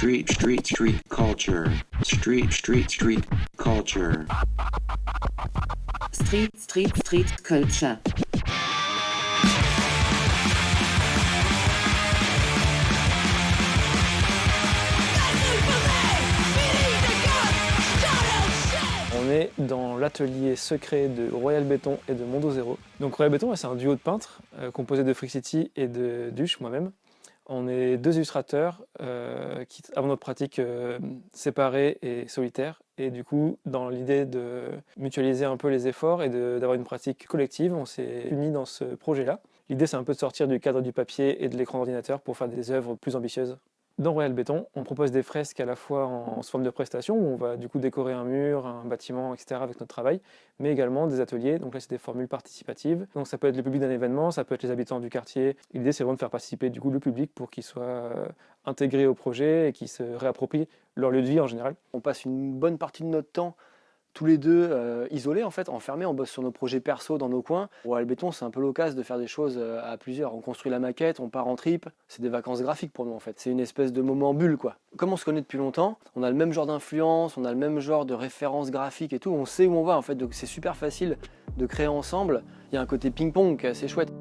Street culture. Street culture. Street culture. On est dans l'atelier secret de Royal Béton et de Mondo Zero. Donc Royal Béton, c'est un duo de peintres composé de Frixity et de Duche, moi-même. On est deux illustrateurs qui avons notre pratique séparée et solitaire. Et du coup, dans l'idée de mutualiser un peu les efforts et d'avoir une pratique collective, on s'est unis dans ce projet-là. L'idée, c'est un peu de sortir du cadre du papier et de l'écran d'ordinateur pour faire des œuvres plus ambitieuses. Dans Royal Béton, on propose des fresques à la fois en forme de prestation, où on va du coup décorer un mur, un bâtiment, etc. avec notre travail, mais également des ateliers. Donc là, c'est des formules participatives. Donc ça peut être le public d'un événement, ça peut être les habitants du quartier. L'idée, c'est vraiment de faire participer du coup le public pour qu'ils soient intégrés au projet et qu'ils se réapproprient leur lieu de vie en général. On passe une bonne partie de notre temps tous les deux isolés, en fait, enfermés, on bosse sur nos projets perso dans nos coins. Royal Béton, c'est un peu l'occasion de faire des choses à plusieurs. On construit la maquette, on part en trip, c'est des vacances graphiques pour nous en fait. C'est une espèce de moment bulle quoi. Comme on se connaît depuis longtemps, on a le même genre d'influence, on a le même genre de références graphiques et tout, on sait où on va en fait, donc c'est super facile de créer ensemble. Il y a un côté ping-pong qui est assez chouette.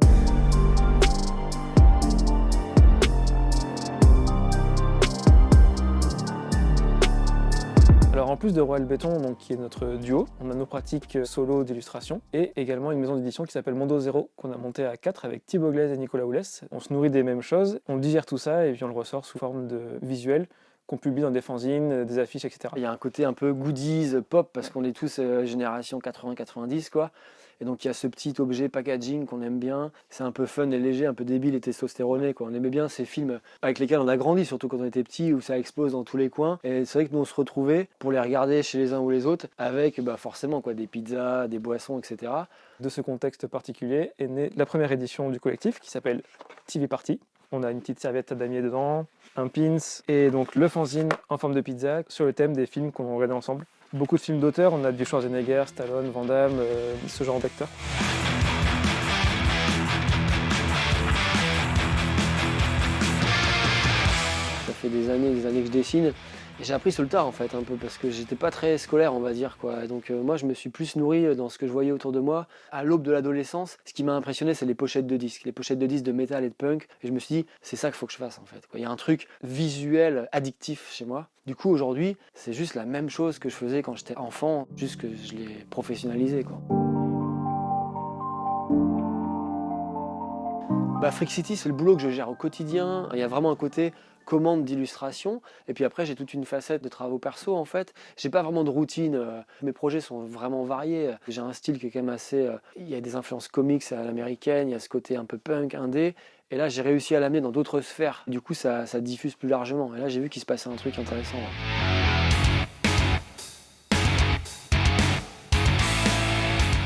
Alors en plus de Royal Béton, donc, qui est notre duo, on a nos pratiques solo d'illustration et également une maison d'édition qui s'appelle Mondo Zero qu'on a monté à 4 avec Thibaut Glaise et Nicolas Oulès. On se nourrit des mêmes choses, on digère tout ça et puis on le ressort sous forme de visuels qu'on publie dans des fanzines, des affiches, etc. Il y a un côté un peu goodies, pop, parce qu'on est tous génération 80-90 quoi. Et donc il y a ce petit objet packaging qu'on aime bien. C'est un peu fun et léger, un peu débile et testostéroné quoi. On aimait bien ces films avec lesquels on a grandi, surtout quand on était petit, où ça explose dans tous les coins. Et c'est vrai que nous on se retrouvait pour les regarder chez les uns ou les autres avec forcément quoi, des pizzas, des boissons, etc. De ce contexte particulier est née la première édition du collectif qui s'appelle TV Party. On a une petite serviette à damier dedans, un pins et donc le fanzine en forme de pizza sur le thème des films qu'on regardait ensemble. Beaucoup de films d'auteurs, on a du Schwarzenegger, Stallone, Van Damme, ce genre d'acteurs. Ça fait des années que je dessine. Et j'ai appris sur le tard en fait un peu parce que j'étais pas très scolaire on va dire quoi. Donc moi je me suis plus nourri dans ce que je voyais autour de moi. À l'aube de l'adolescence, ce qui m'a impressionné c'est les pochettes de disques. Les pochettes de disques de métal et de punk. Et je me suis dit c'est ça qu'il faut que je fasse en fait. Il y a un truc visuel addictif chez moi. Du coup aujourd'hui c'est juste la même chose que je faisais quand j'étais enfant, juste que je l'ai professionnalisé quoi. Frixity c'est le boulot que je gère au quotidien. Il y a vraiment un côté commande d'illustration et puis après j'ai toute une facette de travaux perso en fait. J'ai pas vraiment de routine, mes projets sont vraiment variés. J'ai un style qui est quand même assez il y a des influences comics à l'américaine, il y a ce côté un peu punk, indé et là j'ai réussi à l'amener dans d'autres sphères. Du coup ça diffuse plus largement et là j'ai vu qu'il se passait un truc intéressant.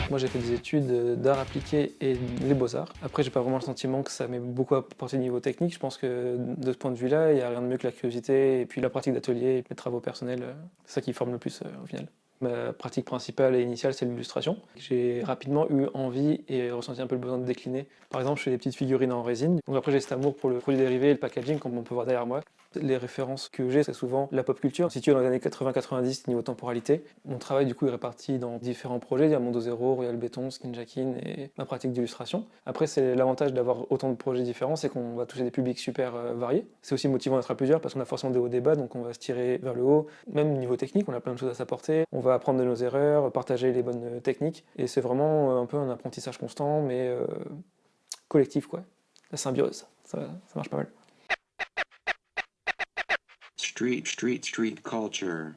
Moi j'ai fait des études d'art appliqué et les beaux-arts. Après j'ai pas vraiment le sentiment que ça m'ait beaucoup apporté au niveau technique. Je pense que de ce point de vue-là, il n'y a rien de mieux que la curiosité et puis la pratique d'atelier et les travaux personnels. C'est ça qui forme le plus au final. Ma pratique principale et initiale c'est l'illustration. J'ai rapidement eu envie et ressenti un peu le besoin de décliner. Par exemple je fais des petites figurines en résine. Donc après j'ai cet amour pour le produit dérivé et le packaging comme on peut voir derrière moi. Les références que j'ai, c'est souvent la pop culture, située dans les années 80-90 niveau temporalité. Mon travail, du coup, est réparti dans différents projets. Il y a Mondo Zero, Royal Béton, Skin Jackin et ma pratique d'illustration. Après, c'est l'avantage d'avoir autant de projets différents, c'est qu'on va toucher des publics super variés. C'est aussi motivant d'être à plusieurs parce qu'on a forcément des hauts et des bas, donc on va se tirer vers le haut. Même niveau technique, on a plein de choses à s'apporter. On va apprendre de nos erreurs, partager les bonnes techniques. Et c'est vraiment un peu un apprentissage constant, mais collectif, quoi. La symbiose, ça marche pas mal. Street culture.